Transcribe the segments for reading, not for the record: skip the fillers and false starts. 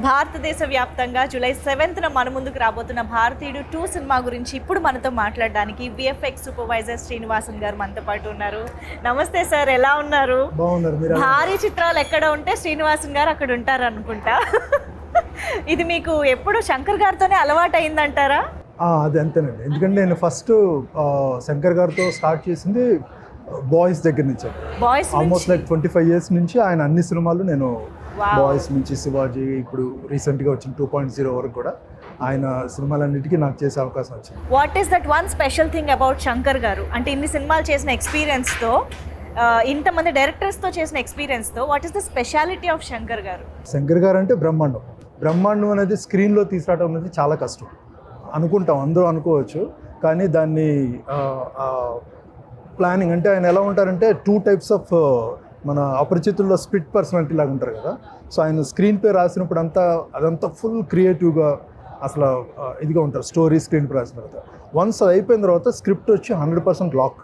భారతదేశ వ్యాప్తంగా జూలై 7న మన ముందుకు రాబోతున్న భారతీయుడు 2 సినిమా గురించి ఇప్పుడు మనతో మాట్లాడడానికి విఎఫ్ఎక్స్ సూపర్వైజర్ శ్రీనివాసన్ గారు మనతో పాటు ఉన్నారు. నమస్తే సార్, ఎలా ఉన్నారు? భారీ చిత్రాలు ఎక్కడ ఉంటే శ్రీనివాసన్ గారు అక్కడ ఉంటారు అనుకుంటా. ఇది మీకు ఎప్పుడు శంకర్ గారితోనే అలవాటు అయిందంటారా? అది అంతేనండి. ఎందుకంటే నేను ఫస్ట్ శంకర్ గారితో స్టార్ట్ చేసింది బాయ్స్ దగ్గర నుంచి. ఆల్మోస్ట్ లైక్ 25 years నుంచి ఆయన అన్ని సినిమాలు నేను బాయ్స్ నుంచి శివాజీ, ఇప్పుడు రీసెంట్గా వచ్చిన 2.0 వరకు కూడా ఆయన సినిమాలన్నిటికీ నాకు చేసే అవకాశం వచ్చింది. What is that one special thing about Shankar గారు? అంటే ఇన్ని సినిమాలు చేసిన ఎక్స్పీరియన్స్తో, ఇంతమంది డైరెక్టర్స్తో చేసిన ఎక్స్పీరియన్స్తో, what is the speciality of Shankar garu? Shankar గారు అంటే బ్రహ్మాండం అనేది స్క్రీన్లో తీసుకురావడం అనేది చాలా కష్టం అనుకుంటాం, అందరూ అనుకోవచ్చు. కానీ దాన్ని ప్లానింగ్ అంటే ఆయన ఎలా ఉంటారంటే 2 types ఆఫ్ మన అపరిచితుల్లో స్ప్లిట్ పర్సనాలిటీ లాగా ఉంటారు కదా. సో ఆయన స్క్రీన్ పే రాసినప్పుడు అదంతా ఫుల్ క్రియేటివ్గా అసలు ఇదిగా ఉంటారు. స్టోరీ స్క్రీన్ పే రాసిన తర్వాత వన్స్ అది అయిపోయిన తర్వాత స్క్రిప్ట్ వచ్చి 100% లాక్.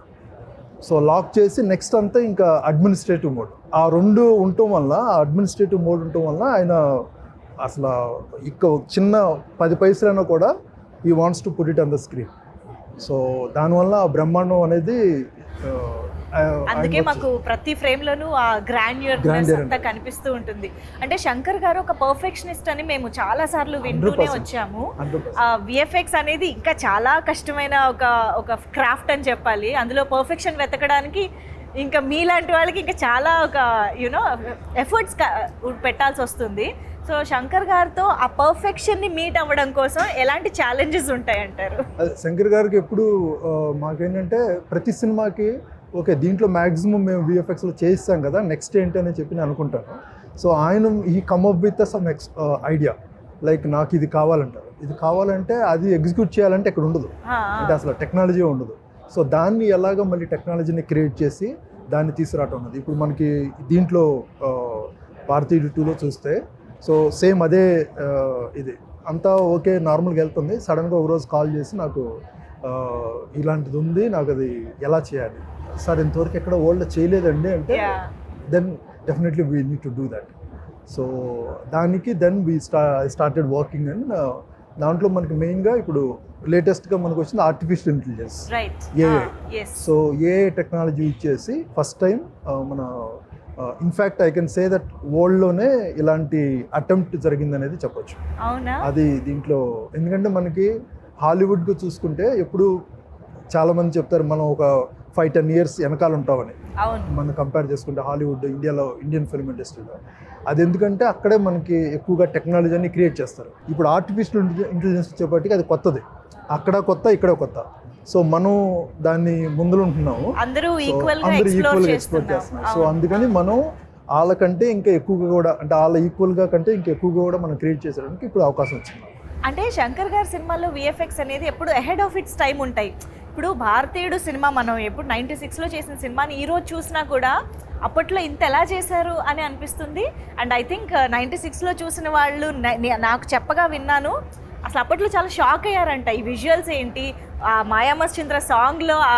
సో లాక్ చేసి నెక్స్ట్ అంతా ఇంకా అడ్మినిస్ట్రేటివ్ మోడ్. ఆ రెండు ఉండటం వల్ల, అడ్మినిస్ట్రేటివ్ మోడ్ ఉండటం వల్ల ఆయన అసలు ఇక చిన్న 10 పైసలైనా కూడా ఈ wants to put it on the screen. So దానివల్ల బ్రహ్మాండం అనేది అందుకే మాకు ప్రతి ఫ్రేమ్ లోనూ ఆ గ్రాండ్యూర్నెస్ అంతా కనిపిస్తూ ఉంటుంది. అంటే శంకర్ గారు ఒక పర్ఫెక్షనిస్ట్ అని మేము చాలా సార్లు వింటూనే వచ్చాము. విఎఫ్ఎక్స్ అనేది ఇంకా చాలా కష్టమైన ఒక క్రాఫ్ట్ అని చెప్పాలి. అందులో పర్ఫెక్షన్ వెతకడానికి ఇంకా మీలాంటి వాళ్ళకి ఇంకా చాలా ఒక ఎఫర్ట్స్ పెట్టాల్సి వస్తుంది. సో శంకర్ గారితో ఆ పర్ఫెక్షన్ని మీట్ అవ్వడం కోసం ఎలాంటి ఛాలెంజెస్ ఉంటాయంటారు? శంకర్ గారికి ఎప్పుడు మాకేంటంటే ప్రతి సినిమాకి ఓకే దీంట్లో మ్యాక్సిమం మేము విఎఫ్ఎక్స్లో చేయిస్తాం కదా, నెక్స్ట్ ఏంటి అని చెప్పి నేను అనుకుంటాను. సో ఆయన ఈ come up with some idea, like నాకు ఇది కావాలంటారు. ఇది కావాలంటే అది ఎగ్జిక్యూట్ చేయాలంటే ఇక్కడ ఉండదు, అంటే అసలు టెక్నాలజీ ఉండదు. సో దాన్ని ఎలాగ మళ్ళీ టెక్నాలజీని క్రియేట్ చేసి దాన్ని తీసుకురావటం ఉన్నది. ఇప్పుడు మనకి దీంట్లో భారతీయుడు 2లో చూస్తే సో సేమ్ అదే ఇది అంతా ఓకే నార్మల్గా వెళ్తుంది. సడన్గా ఒకరోజు కాల్ చేసి నాకు ఇలాంటిది ఉంది, నాకు అది ఎలా చేయాలి సార్, ఇంతవరకు ఎక్కడ వరల్డ్లో చేయలేదండి అంటే then definitely we need to do that. So దానికి then we started working. And దాంట్లో మనకి మెయిన్గా ఇప్పుడు లేటెస్ట్గా మనకు వచ్చింది artificial intelligence, AI. So AI technology ఇచ్చేసి ఫస్ట్ టైం మన in fact I can say that వరల్డ్లోనే ఇలాంటి అటెంప్ట్ జరిగిందనేది చెప్పొచ్చు. అది దీంట్లో ఎందుకంటే మనకి హాలీవుడ్గా చూసుకుంటే ఎప్పుడు చాలామంది చెప్తారు మనం ఒక 5-10 years వెనకాల ఉంటామని. మనం కంపేర్ చేసుకుంటే హాలీవుడ్ ఇండియాలో, ఇండియన్ ఫిల్మ్ ఇండస్ట్రీలో అది ఎందుకంటే అక్కడే మనకి ఎక్కువగా టెక్నాలజీని క్రియేట్ చేస్తారు. ఇప్పుడు ఆర్టిఫిషియల్ ఇంటెలిజెన్స్ వచ్చేప్పటికి అది కొత్తది, అక్కడ కొత్త ఇక్కడ కొత్త. సో మనం దాన్ని ముందులో ఉంటున్నాము, అందరూ ఈక్వల్గా ఎక్స్ప్లోర్ చేస్తున్నాం. సో అందుకని మనం వాళ్ళకంటే ఇంకా ఎక్కువగా కూడా, అంటే వాళ్ళ ఈక్వల్గా కంటే ఇంకా ఎక్కువగా కూడా మనం క్రియేట్ చేసేయడానికి ఇప్పుడు అవకాశం వచ్చింది. అంటే శంకర్ గారి సినిమాల్లో విఎఫ్ఎక్స్ అనేది ఎప్పుడు అహెడ్ ఆఫ్ ఇట్స్ టైం ఉంటాయి. ఇప్పుడు భారతీయుడు సినిమా మనం ఎప్పుడు 96లో చేసిన సినిమాని ఈరోజు చూసినా కూడా అప్పట్లో ఇంత ఎలా చేశారు అని అనిపిస్తుంది. అండ్ ఐ థింక్ 96లో చూసిన వాళ్ళు నాకు చెప్పగా విన్నాను, అసలు అప్పట్లో చాలా షాక్ అయ్యారంట. ఈ విజువల్స్ ఏంటి, ఆ మాయామశ్చంద్ర సాంగ్లో ఆ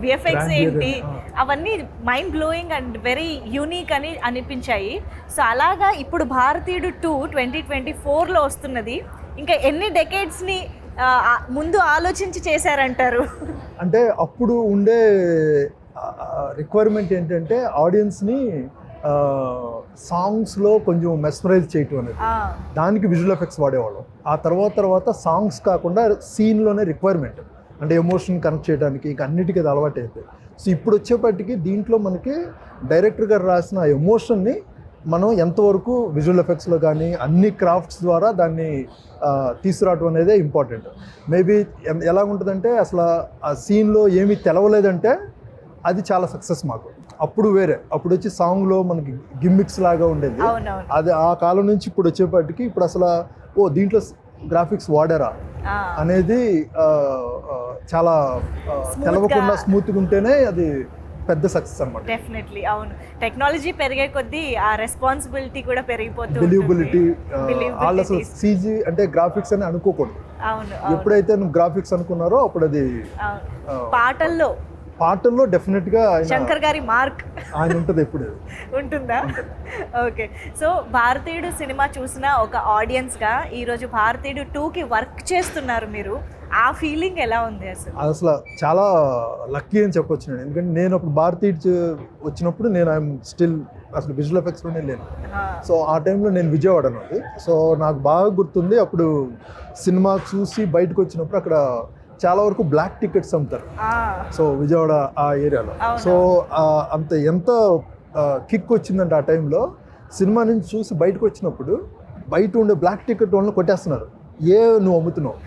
విఎఫ్ఎక్స్ ఏంటి, అవన్నీ mind blowing and very unique అని అనిపించాయి. సో అలాగా ఇప్పుడు భారతీయుడు 2 2024లో వస్తున్నది. ఇంకా ఎన్ని డెకేడ్స్ని ముందు ఆలోచించి చేశారంటారు? అంటే అప్పుడు ఉండే రిక్వైర్మెంట్ ఏంటంటే ఆడియన్స్ని సాంగ్స్లో కొంచెం మెస్మరైజ్ చేయటం అనేది, దానికి విజువల్ ఎఫెక్ట్స్ వాడేవాళ్ళం. ఆ తర్వాత సాంగ్స్ కాకుండా సీన్లోనే రిక్వైర్మెంట్, అంటే ఎమోషన్ కనెక్ట్ చేయడానికి ఇంకా అన్నిటికీ అది అలవాటు అయిపోయింది. సో ఇప్పుడు వచ్చేప్పటికి దీంట్లో మనకి డైరెక్టర్ గారు రాసిన ఎమోషన్ని మనం ఎంతవరకు విజువల్ ఎఫెక్ట్స్లో కానీ అన్ని క్రాఫ్ట్స్ ద్వారా దాన్ని తీసుకురావడం అనేది ఇంపార్టెంట్. మేబీ ఎలా ఉంటుందంటే అసలు ఆ సీన్లో ఏమీ తెలవలేదంటే అది చాలా సక్సెస్ మాకు. అప్పుడు వేరే, అప్పుడు వచ్చి సాంగ్లో మనకి గిమ్మిక్స్ లాగా ఉండేది. అది ఆ కాలం నుంచి ఇప్పుడు వచ్చేప్పటికి ఇప్పుడు అసలు దీంట్లో గ్రాఫిక్స్ వాడారా అనేది చాలా తెలవకుండా స్మూత్గా ఉంటేనే అది పెద్ద సక్సెస్ అన్నమాట. డెఫినెట్లీ అవును, టెక్నాలజీ పెరిగే కొద్దీ ఆ రెస్పాన్సిబిలిటీ కూడా పెరిగిపోతుంది. బిలీవబిలిటీ, వాళ్ళు అసలు సీజీ అంటే గ్రాఫిక్స్ అని అనుకోకూడదు. ఎప్పుడైతే నువ్వు గ్రాఫిక్స్ అనుకున్నారో అప్పుడు అది పాటల్లో పాటల్లో డెఫినెట్గా శంకర్ గారి మార్క్ ఆయన ఉంటుంది ఎప్పుడు. ఉంటుందా? ఓకే. సో భారతీయుడు సినిమా చూసిన ఒక ఆడియన్స్గా ఈరోజు భారతీయుడు 2కి వర్క్ చేస్తున్నారు మీరు, ఆ ఫీలింగ్ ఎలా ఉంది అసలు? అసలు చాలా లక్కీ అని చెప్పొచ్చు నేను, ఎందుకంటే నేను అప్పుడు భారతీయ వచ్చినప్పుడు నేను ఐఎమ్ స్టిల్ అసలు విజువల్ ఎఫెక్ట్స్లోనే లేను. సో ఆ టైంలో నేను విజయవాడ అన్నది. సో నాకు బాగా గుర్తుంది, అప్పుడు సినిమా చూసి బయటకు వచ్చినప్పుడు అక్కడ చాలా వరకు బ్లాక్ టికెట్స్ అమ్ముతారు. సో విజయవాడ ఆ ఏరియాలో. సో అంత ఎంత కిక్ వచ్చిందంటే ఆ టైంలో సినిమా నుంచి చూసి బయటకు వచ్చినప్పుడు బయట ఉండే బ్లాక్ టికెట్ వాళ్ళని కొట్టేస్తున్నారు, నువ్వు అమ్ముతున్నావు.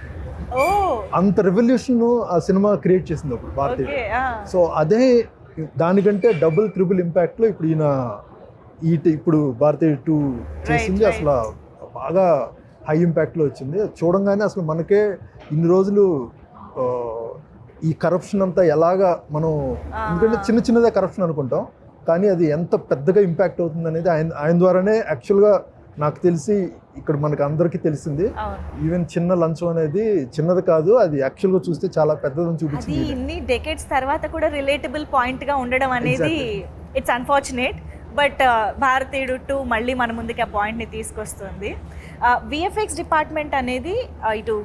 అంత రెవల్యూషన్ ఆ సినిమా క్రియేట్ చేసింది అప్పుడు భారతీయ. సో అదే దానికంటే డబుల్ ట్రిపుల్ ఇంపాక్ట్లో ఇప్పుడు ఇప్పుడు భారతీయ 2 చేసింది. అసలు బాగా హై ఇంపాక్ట్లో వచ్చింది. చూడంగానే అసలు మనకే ఇన్ని రోజులు ఈ కరప్షన్ అంతా ఎలాగా మనం, ఎందుకంటే చిన్న చిన్నదే కరప్షన్ అనుకుంటాం, కానీ అది ఎంత పెద్దగా ఇంపాక్ట్ అవుతుంది అనేది ఆయన ద్వారానే యాక్చువల్గా నాకు తెలిసి ఇక్కడ మనకు అందరికీ తెలిసింది. ఈవెన్ చిన్న లంచం అనేది చిన్నది కాదు, అది యాక్చువల్గా చూస్తే చాలా పెద్దదని చూపించింది. ఇన్ని డెకేడ్స్ తర్వాత కూడా రిలేటబుల్ పాయింట్గా ఉండడం అనేది ఇట్స్ అన్ఫార్చునేట్. బట్ భారతీయుడు 2 మళ్ళీ మన ముందుకి ఆ పాయింట్ని తీసుకొస్తుంది. విఎఫ్ఎక్స్ డిపార్ట్మెంట్ అనేది ఇటు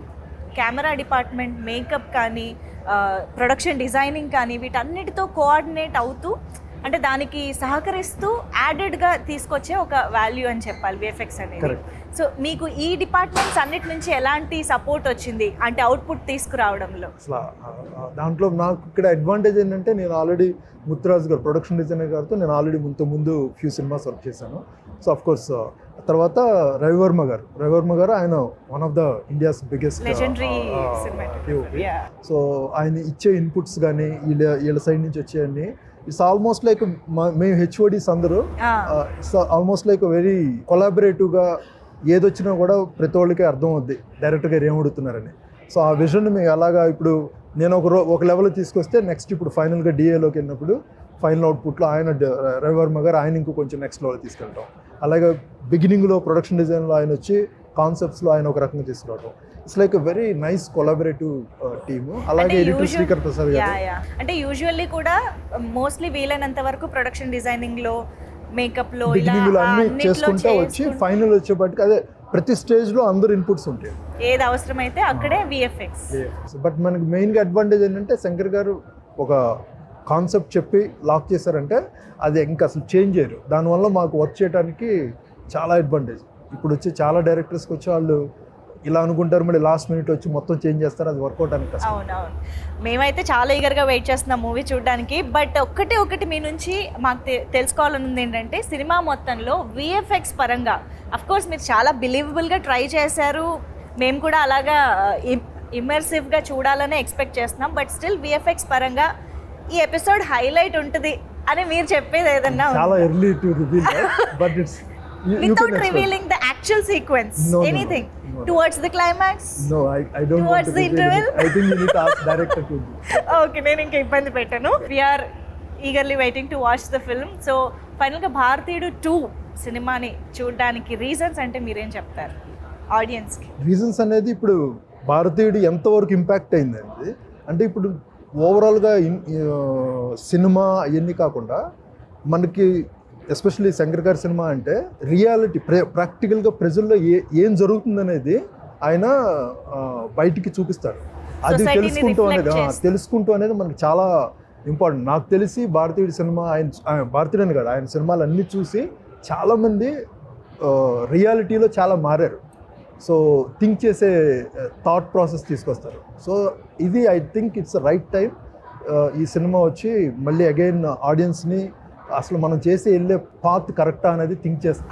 కెమెరా డిపార్ట్మెంట్, మేకప్ కానీ, ప్రొడక్షన్ డిజైనింగ్ కానీ, వీటన్నిటితో కోఆర్డినేట్ అవుతూ, అంటే దానికి సహకరిస్తూ యాడెడ్గా తీసుకొచ్చే ఒక వాల్యూ అని చెప్పాలి విఎఫ్ఎక్స్ అనేది. సో మీకు ఈ డిపార్ట్మెంట్స్ అన్నిటి నుంచి ఎలాంటి సపోర్ట్ వచ్చింది అంటే అవుట్పుట్ తీసుకురావడంలో? దాంట్లో నాకు ఇక్కడ అడ్వాంటేజ్ ఏంటంటే నేను ఆల్రెడీ ముత్తురాజు గారు ప్రొడక్షన్ డిజైనర్ గారితో నేను ఆల్రెడీ ముందు ఫ్యూ సినిమాస్ వర్క్ చేశాను. సో అఫ్ కోర్స్ తర్వాత రవివర్మ గారు ఆయన one of the India's biggest DOP. So ఆయన ఇచ్చే ఇన్పుట్స్ కానీ వీళ్ళ సైడ్ నుంచి వచ్చేవన్నీ ఇట్స్ ఆల్మోస్ట్ లైక్ మేము హెచ్ఓడీస్ అందరూ ఇట్స్ ఆల్మోస్ట్ లైక్ వెరీ కొలాబరేటివ్గా ఏదొచ్చినా కూడా ప్రతి వాళ్ళకి అర్థం అవుద్ది డైరెక్టర్ గారు ఏమడుగుతున్నారని. సో ఆ విజన్ మేము అలాగా ఇప్పుడు నేను ఒక లెవెల్ తీసుకొస్తే నెక్స్ట్ ఇప్పుడు ఫైనల్గా డిఏలోకి వెళ్ళినప్పుడు ఫైనల్ అవుట్పుట్లో ఆయన రవివర్మ గారు ఆయన ఇంకో కొంచెం నెక్స్ట్ లెవెల్ తీసుకెళ్ళటం. అలాగే బిగినింగ్లో ప్రొడక్షన్ డిజైన్లో ఆయన వచ్చి కాన్సెప్ట్స్లో ఆయన ఒక రకంగా తీసుకురావడం. It's like very nice collaborative team. అలాగే ఎడిటర్ శ్రీకర్ ప్రసాద్ గారు. అంటే యూజువల్లీ కూడా మోస్ట్లీ వీలైనంత వరకు ప్రొడక్షన్ డిజైనింగ్లో, మేకప్లో బిగినింగ్లో అన్ని చేసుకుంటా వచ్చి ఫైనల్ వచ్చేప్పటికి అదే ప్రతి స్టేజ్లో అందరు ఇన్పుట్స్ ఉంటాయి, ఏది అవసరమైతే అక్కడే విఎఫ్ఎక్స్. బట్ మనకి మెయిన్గా అడ్వాంటేజ్ ఏంటంటే శంకర్ గారు ఒక కాన్సెప్ట్ చెప్పి లాక్ చేశారంటే అది ఇంకా అసలు చేంజ్ చేయరు. దానివల్ల మాకు వర్క్ చేయడానికి చాలా అడ్వాంటేజ్. ఇప్పుడు వచ్చి చాలా డైరెక్టర్స్కి వచ్చి వాళ్ళు ఇలా అనుకుంటారు, మళ్ళీ లాస్ట్ మినిట్ వచ్చి మొత్తం చేంజ్ చేస్తారు, అది వర్కౌట్ అని. అవునవును, మేమైతే చాలా ఈగర్గా వెయిట్ చేస్తున్నాం మూవీ చూడడానికి. బట్ ఒకటి మీ నుంచి మాకు తెలుసుకోవాలనుంది ఏంటంటే సినిమా మొత్తంలో విఎఫ్ఎక్స్ పరంగా అఫ్కోర్స్ మీరు చాలా బిలీవబుల్గా ట్రై చేశారు, మేము కూడా అలాగా ఇమ్మర్సివ్గా చూడాలనే ఎక్స్పెక్ట్ చేస్తున్నాం. బట్ స్టిల్ విఎఫ్ఎక్స్ పరంగా ఈ ఎపిసోడ్ హైలైట్ ఉంటుంది అని మీరు చెప్పేది ఏదన్నా చాలా early to reveal, but it's without revealing the actual sequence, anything towards the climax? No, I don't towards want to the interval? I think you need to ask director to do. Okay, నేను ఇంకా ఇబ్బంది పెట్టాను. We are eagerly waiting to watch the film. So ఫైనల్గా భారతీయుడు 2 సినిమాని చూడడానికి reasons అంటే మీరేం చెప్తారు ఆడియన్స్కి? రీజన్స్ అనేది ఇప్పుడు భారతీయుడు ఎంతవరకు ఇంపాక్ట్ అయిందండి అంటే ఇప్పుడు ఓవరాల్గా సినిమా అవన్నీ కాకుండా మనకి ఎస్పెషల్లీ శంకర్ గారి సినిమా అంటే రియాలిటీ ప్రాక్టికల్గా ప్రజల్లో ఏం జరుగుతుందనేది ఆయన బయటికి చూపిస్తారు. అది తెలుసుకుంటూ అనేది మనకి చాలా ఇంపార్టెంట్. నాకు తెలిసి భారతీయుడి సినిమా ఆయన భారతీయుడని కాదు, ఆయన సినిమాలు అన్నీ చూసి చాలామంది రియాలిటీలో చాలా మారారు. సో థింక్ చేసే థాట్ ప్రాసెస్ తీసుకొస్తారు. సో ఇది I think it's right time ఈ సినిమా వచ్చి మళ్ళీ అగైన్ ఆడియన్స్ని అసలు మనం చేసి వెళ్ళే పాత్ కరెక్టా అనేది థింక్ చేస్తే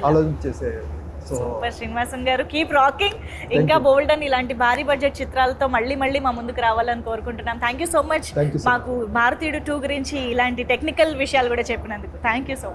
ఆలోచించేసే. సో శ్రీనివాసన్ గారు కీప్ రాకింగ్, ఇంకా బోల్డ్ అని ఇలాంటి భారీ బడ్జెట్ చిత్రాలతో మళ్ళీ మా ముందుకు రావాలని కోరుకుంటున్నాం. థ్యాంక్ యూ సో మచ్ మాకు భారతీయుడు 2 గురించి ఇలాంటి టెక్నికల్ విషయాలు కూడా చెప్పినందుకు. Thank you so much.